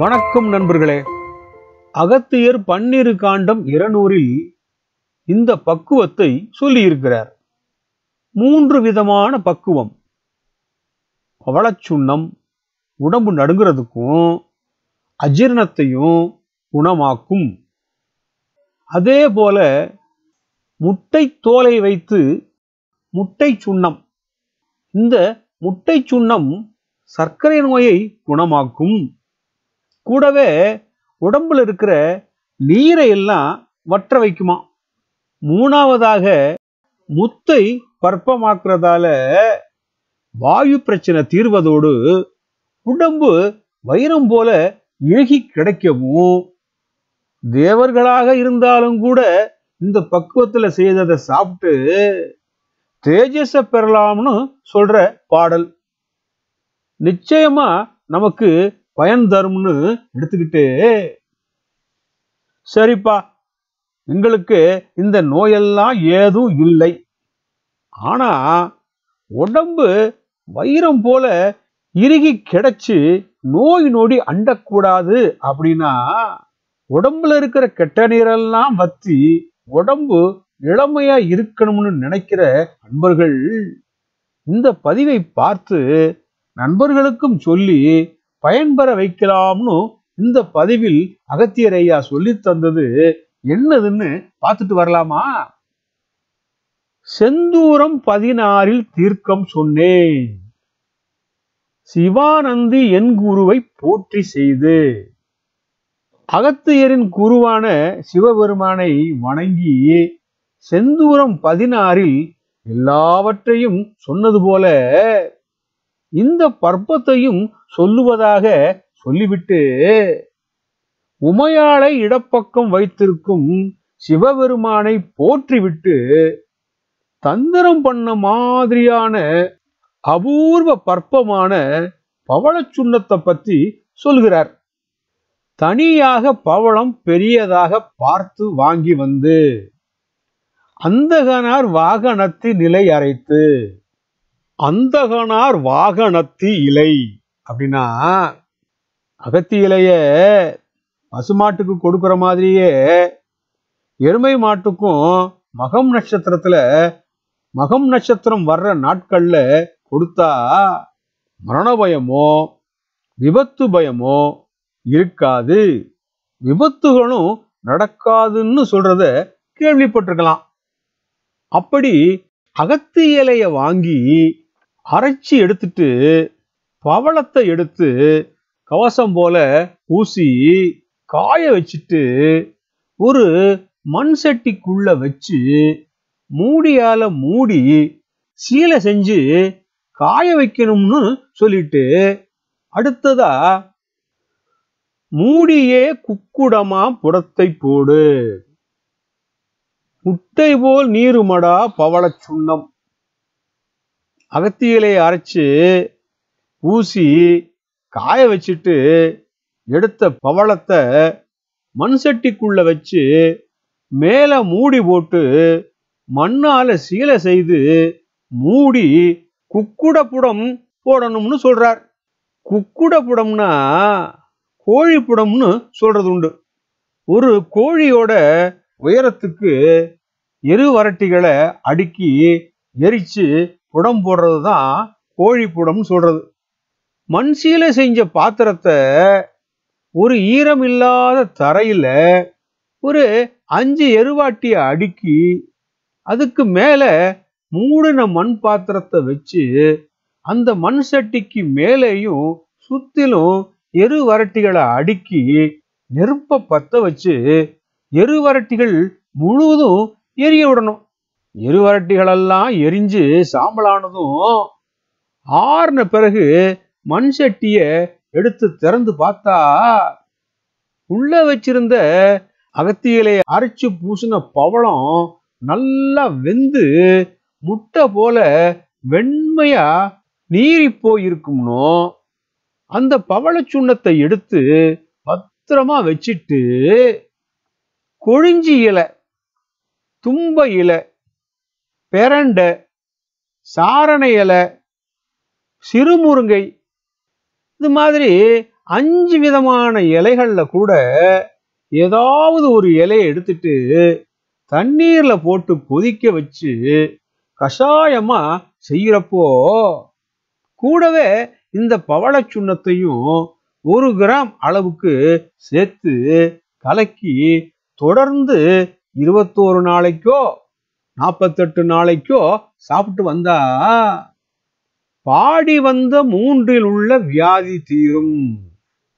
வணக்கம் நண்பர்களே. அகத்தியர் 12 காண்டம் 200 இந்த பக்குவத்தை சொல்லியிருக்கிறார். 3 விதமான பக்குவம். பவளச்சுண்ணம் உடம்பு நடுங்கிறதுக்கும் அஜீரணத்தையும் குணமாக்கும். அதே போல முட்டை தோலை வைத்து முட்டை சுண்ணம், இந்த முட்டை சுண்ணம் சர்க்கரை நோயை குணமாக்கும். கூடவே உடம்புல இருக்கிற நீரை எல்லாம் வற்ற வைக்குமா. 3வதாக முத்தை பற்பமாக்குறதால வாயு பிரச்சனை தீர்வதோடு உடம்பு வைரம் போல இறுகி கிடைக்கவும், தேவர்களாக இருந்தாலும் கூட இந்த பக்குவத்துல செய்ததை சாப்பிட்டு தேஜஸ பெறலாம்னு சொல்ற பாடல் நிச்சயமா நமக்கு பயன் தரும்னு எடுத்துக்கிட்டு, சரிப்பா எங்களுக்கு இந்த நோயெல்லாம் ஏதும் இல்லை, ஆனா உடம்பு வைரம் போல இறுகி கிடைச்சு நோய் நொடி அண்டக்கூடாது அப்படின்னா உடம்புல இருக்கிற கெட்ட நீரெல்லாம் வத்தி உடம்பு இளமையா இருக்கணும்னு நினைக்கிற நண்பர்கள் இந்த பதிவை பார்த்து நண்பர்களுக்கும் சொல்லி பயன்பெற வைக்கலாம்னு இந்த பதிவில் அகத்தியர் ஐயா சொல்லி தந்தது என்னதுன்னு பார்த்துட்டு வரலாமா? செந்தூரம் 16 தீர்க்கம் சொன்னேன், சிவானந்தி என் குருவை போற்றி செய்து. அகத்தியரின் குருவான சிவபெருமானை வணங்கி செந்தூரம் 16 எல்லாவற்றையும் சொன்னது போல இந்த பற்பத்தையும் சொல்லுவதாக சொல்லிவிட்டு, உமையாளை இடப்பக்கம் வைத்திருக்கும் சிவபெருமானை போற்றிவிட்டு தந்திரம் பண்ண மாதிரியான அபூர்வ பற்பமான பவளச்சுண்ணத்தை பத்தி சொல்கிறார். தனியாக பவளம் பெரியதாக பார்த்து வாங்கி வந்து அந்தகனார் வாகனத்தி நிலை அரைத்து. அந்தகனார் வாகனத்தி இலை அப்படின்னா அகத்தி இலைய பசுமாட்டுக்கு கொடுக்கிற மாதிரியே எருமை மாட்டுக்கும் மகம் நட்சத்திரத்துல மகம் நட்சத்திரம் வர்ற நாட்கள்ல கொடுத்தா மரண பயமோ விபத்து பயமோ இருக்காது, விபத்துகளும் நடக்காதுன்னு சொல்றத கேள்விப்பட்டிருக்கலாம். அப்படி அகத்தி இலைய வாங்கி அரைச்சி எடுத்துட்டு பவளத்தை எடுத்து கவசம் போல பூசி காய வச்சுட்டு ஒரு மண் சட்டிக்குள்ள வச்சு மூடியால மூடி சீலை செஞ்சு காய வைக்கணும்னு சொல்லிட்டு, அடுத்ததா மூடியே குக்குடமா புறத்தை போடு, முட்டை போல் நீருமடா பவளச்சுண்ணம். அகத்தியிலையை அரைச்சு பூசி காய வச்சுட்டு எடுத்த பவளத்தை மண் சட்டிக்குள்ள வச்சு மேல மூடி போட்டு மண்ணால சீலை செய்து மூடி குக்குடப்புடம் போடணும்னு சொல்றார். குக்குடப்புடம்னா கோழிப்புடம்னு சொல்றது உண்டு. ஒரு கோழியோட உயரத்துக்கு எரு வரட்டிகளை அடுக்கி எரிச்சு புடம் போடுறது தான் கோழி புடம் சொல்றது. மண் சீலை செஞ்ச பாத்திரத்தை ஒரு ஈரம் இல்லாத தரையில ஒரு 5 எருவாட்டிய அடுக்கி அதுக்கு மேல மூடின மண் பாத்திரத்தை வச்சு அந்த மண் சட்டிக்கு மேலேயும் சுத்திலும் எரு வரட்டிகளை அடுக்கி நெருப்ப பத்த வச்சு எரு வரட்டிகள் முழுவதும் எரிய விடணும். எருவரட்டிகள் எல்லாம் எரிஞ்சு சாம்பலானதும் ஆறுன பிறகு மண் சட்டிய எடுத்து திறந்து பார்த்தா உள்ள வச்சிருந்த அகத்தியிலையை அரைச்சு பூசின பவளம் நல்லா வெந்து முட்டை போல வெண்மையா நீறி போயிருக்கும்னோ, அந்த பவளச்சுண்ணத்தை எடுத்து பத்திரமா வச்சிட்டு கொழிஞ்சி இலை, தும்ப இலை, பெரண்டை, சாரணை இலை, சிறுமுருங்கை இது மாதிரி 5 விதமான இலைகள்ல கூட ஏதாவது ஒரு இலையை எடுத்துட்டு தண்ணீர்ல போட்டு கொதிக்க வச்சு கஷாயமா செய்யறப்போ கூடவே இந்த பவள சுண்ணத்தையும் 1 கிராம் அளவுக்கு சேர்த்து கலக்கி தொடர்ந்து 21 நாளைக்கோ 48 நாளைக்கோ சாப்பிட்டு வந்தா பாடி வந்த 3 உள்ள வியாதி தீரும்.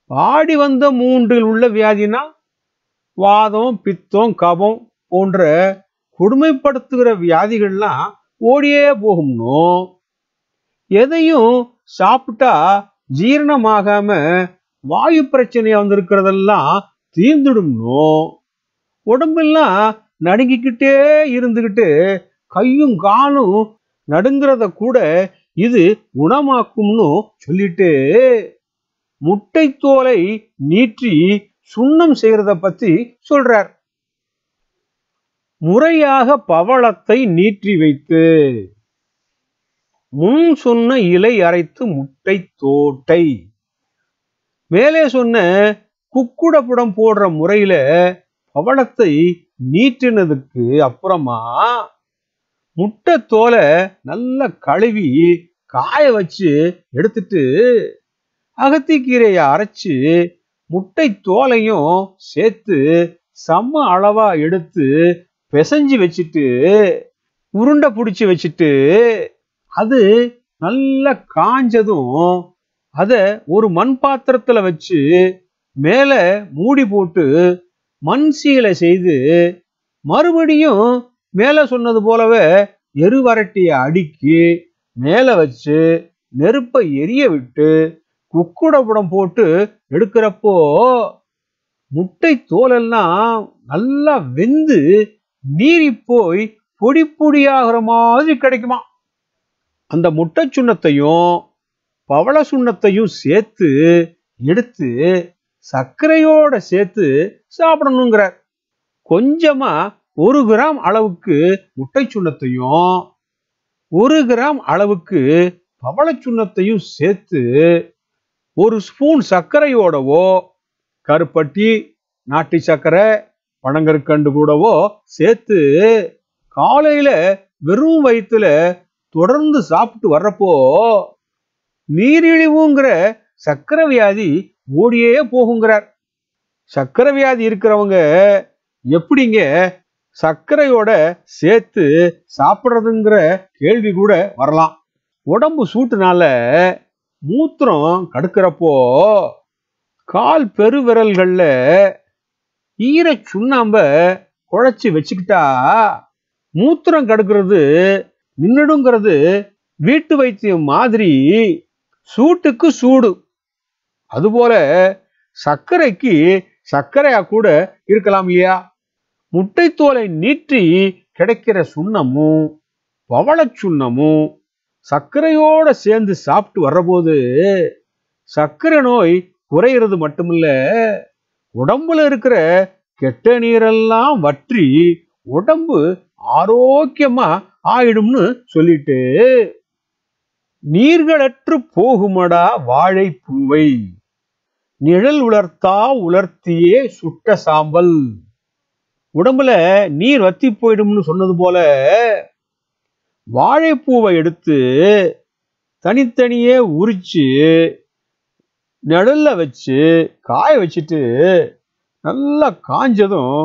பாடி வந்த 3 உள்ள வியாதினா வாதம், பித்தம், கபம் போன்ற கொடுமைப்படுத்துகிற வியாதிகள்லாம் ஓடியே போகும்னோ, எதையும் சாப்பிட்டா ஜீரணமாகாம வாயு பிரச்சனையா வந்திருக்கிறதெல்லாம் தீர்ந்துடும்னோ, உடம்பெல்லாம் நடுங்கிக்கிட்டே இருந்துகிட்டு கையும் காலும் நடுங்கிறத கூட இது குணமாக்கும்னு சொல்லிட்டு முட்டை தோலை நீற்றி சுண்ணம் செய்யறத பத்தி சொல்றார். முறையாக பவளத்தை நீற்றி வைத்து முன் சொன்ன இலை அரைத்து முட்டை தோட்டை மேலே சொன்ன குக்குடப்புடம் போடுற முறையில பவளத்தை நீற்றினதுக்கு அப்புறமா முட்டை தோலை நல்லா கழுவி காய வச்சு எடுத்துட்டு அகத்திக்கீரையை அரைச்சு முட்டை தோலையும் சேர்த்து சம அளவா எடுத்து பிசைஞ்சு வச்சுட்டு உருண்டை பிடிச்சி வச்சுட்டு அது நல்லா காஞ்சதும் அத ஒரு மண் பாத்திரத்துல வச்சு மேல மூடி போட்டு மண் சீலை செய்து மறுபடியும் மேல சொன்னது போலவே எருவரட்டியை அடுக்கி மேல வச்சு நெருப்பை எரிய விட்டு குக்குடப்புடம் போட்டு எடுக்கிறப்போ முட்டை தோலெல்லாம் நல்லா வெந்து நீறி போய் பொடி பொடியாகிற மாதிரி கிடைக்குமா. அந்த முட்டை சுண்ணத்தையும் பவள சுண்ணத்தையும் சேர்த்து எடுத்து சர்க்கரையோட சேர்த்து சாப்பிடணுங்கிறார். கொஞ்சமா 1 கிராம் அளவுக்கு முட்டை சுண்ணத்தையும் 1 கிராம் அளவுக்கு பவள சுண்ணத்தையும் சேர்த்து 1 ஸ்பூன் சர்க்கரையோடவோ கருப்பட்டி, நாட்டு சர்க்கரை, பனங்கற்கண்டு கூடவோ சேர்த்து காலையில வெறும் வயிற்றுல தொடர்ந்து சாப்பிட்டு வர்றப்போ நீரிழிவுங்கிற சர்க்கரை வியாதி ஓடியே போகுங்கிறார். சர்க்கரை வியாதி இருக்கிறவங்க எப்படிங்க சர்க்கரையோட சேர்த்து சாப்பிடுறதுங்கிற கேள்வி கூட வரலாம். உடம்பு சூட்டுனால மூத்திரம் கடுக்கிறப்போ கால் பெருவிரல்கள்ல ஈர சுண்ணாம்ப குழைச்சி வச்சுக்கிட்டா மூத்திரம் கடுக்கிறது நின்னுடுங்கிறது வீட்டு வைத்தியம் மாதிரி சூட்டுக்கு சூடு. அதுபோல சர்க்கரைக்கு சர்க்கரையா கூட இருக்கலாம் இல்லையா. முட்டை தோலை நீற்றி கிடைக்கிற சுண்ணமும் பவள சுண்ணமும் சர்க்கரையோட சேர்ந்து சாப்பிட்டு வர்றபோது சர்க்கரை நோய் குறையிறது மட்டுமில்ல, உடம்புல இருக்கிற கெட்ட நீரெல்லாம் வற்றி உடம்பு ஆரோக்கியமா ஆயிடும்னு சொல்லிட்டு நீர்களற்று போகுமடா வாழைப்பூவை நிழல் உலர்த்தா உலர்த்தியே சுட்ட சாம்பல். உடம்புல நீர் வத்தி போயிடும்னு சொன்னது போல வாழைப்பூவை எடுத்து தனித்தனியே உரிச்சு நிழல்ல வச்சு காய வச்சுட்டு நல்லா காஞ்சதும்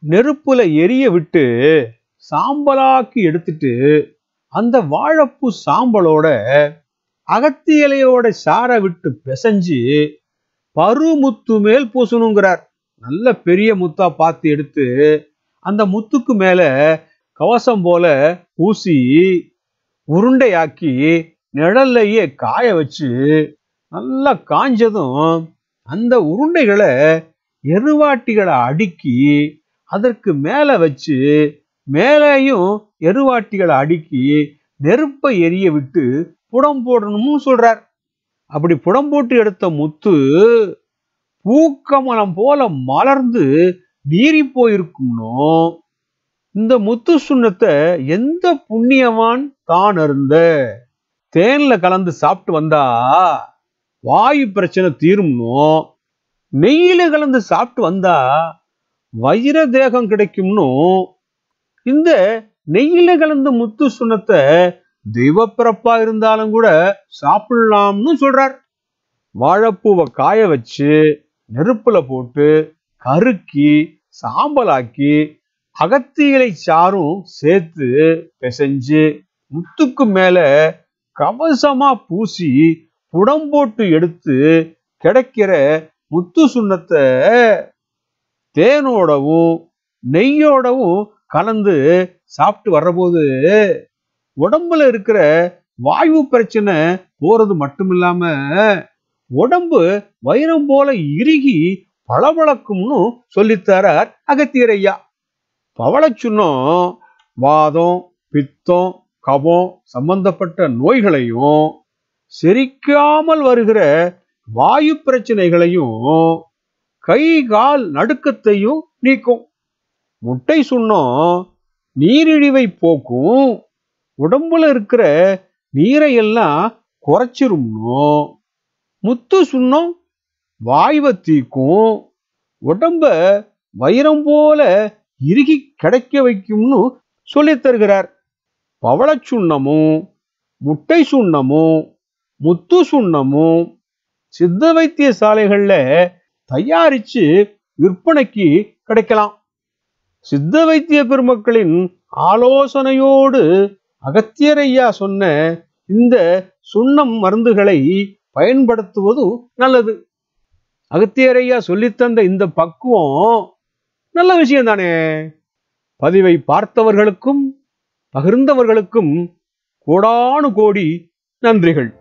நெருப்புல எரிய விட்டு சாம்பலாக்கி எடுத்துட்டு அந்த வாழைப்பூ சாம்பலோட அகத்தி இலையோட சார விட்டு பிசைஞ்சு பருமுத்து மேல் பூசணுங்கிறார். நல்ல பெரிய முத்தா பார்த்து எடுத்து அந்த முத்துக்கு மேல கவசம் போல பூசி உருண்டையாக்கி நிழல்லையே காய வச்சு நல்லா காஞ்சதும் அந்த உருண்டைகளை எருவாட்டிகளை அடுக்கி அதற்கு மேல வச்சு மேலேயும் எருவாட்டிகளை அடுக்கி நெருப்பை எரிய விட்டு புடம் போடணும்னு சொல்றார். அப்படி புடம் போட்டு எடுத்த முத்து பூக்கமலம் போல மலர்ந்து நீறி போயிருக்கும்னோ, இந்த முத்து சுண்ணத்தை எந்த புண்ணியவான் தான் அருந்த தேன்ல கலந்து சாப்பிட்டு வந்தா வாயு பிரச்சனை தீரும்னோ, நெய்யில கலந்து சாப்பிட்டு வந்தா வைர தேகம் கிடைக்கும்னு இந்த நெய்யில கலந்த முத்து சுண்ணத்தை தெய்வப்பிறப்பா இருந்தாலும் கூட சாப்பிடலாம்னு சொல்றார். வாழைப்பூவை காய வச்சு நெருப்புல போட்டு கருக்கி சாம்பலாக்கி அகத்தியிலை சாரும் சேர்த்து பிசைஞ்சு முத்துக்கு மேல கவசமா பூசி புடம் போட்டு எடுத்து கிடைக்கிற முத்து சுண்ணத்தை தேனோடவும் நெய்யோடவும் கலந்து சாப்பிட்டு வர்றபோது உடம்புல இருக்கிற வாயு பிரச்சனை போறது மட்டுமில்லாம உடம்பு வைரம் போல இறுகி பளபளக்கும்னு சொல்லித்தரார் அகத்தியர் ஐயா. பவளச்சுன்னம் வாதம், பித்தம், கபம் சம்பந்தப்பட்ட நோய்களையும், செரிக்காமல் வருகிற வாயு பிரச்சனைகளையும், கை கால் நடுக்கத்தையும் நீக்கும். முட்டை சுண்ணம் நீரிழிவை போக்கும், உடம்புல இருக்கிற நீரை எல்லாம் குறைச்சிரும்னோ, முத்து சுண்ணம் வாயுவை தீக்கும், உடம்ப வைரம் போல இறுகி கிடைக்க வைக்கும்னு சொல்லித் தருகிறார். பவளச்சுண்ணமும் முட்டை சுண்ணமும் முத்து சுண்ணமும் சித்த வைத்திய சாலைகள்ல தயாரிச்சு விற்பனைக்கு கிடைக்கலாம். சித்த வைத்திய பெருமக்களின் ஆலோசனையோடு அகத்தியர் ஐயா சொன்ன இந்த சுண்ணம் மருந்துகளை பயன்படுத்துவதும் நல்லது. அகத்தியர் ஐயா சொல்லித்தந்த இந்த பக்குவம் நல்ல விஷயம் தானே. பதிவை பார்த்தவர்களுக்கும் பகிர்ந்தவர்களுக்கும் கோடானு கோடி நன்றிகள்.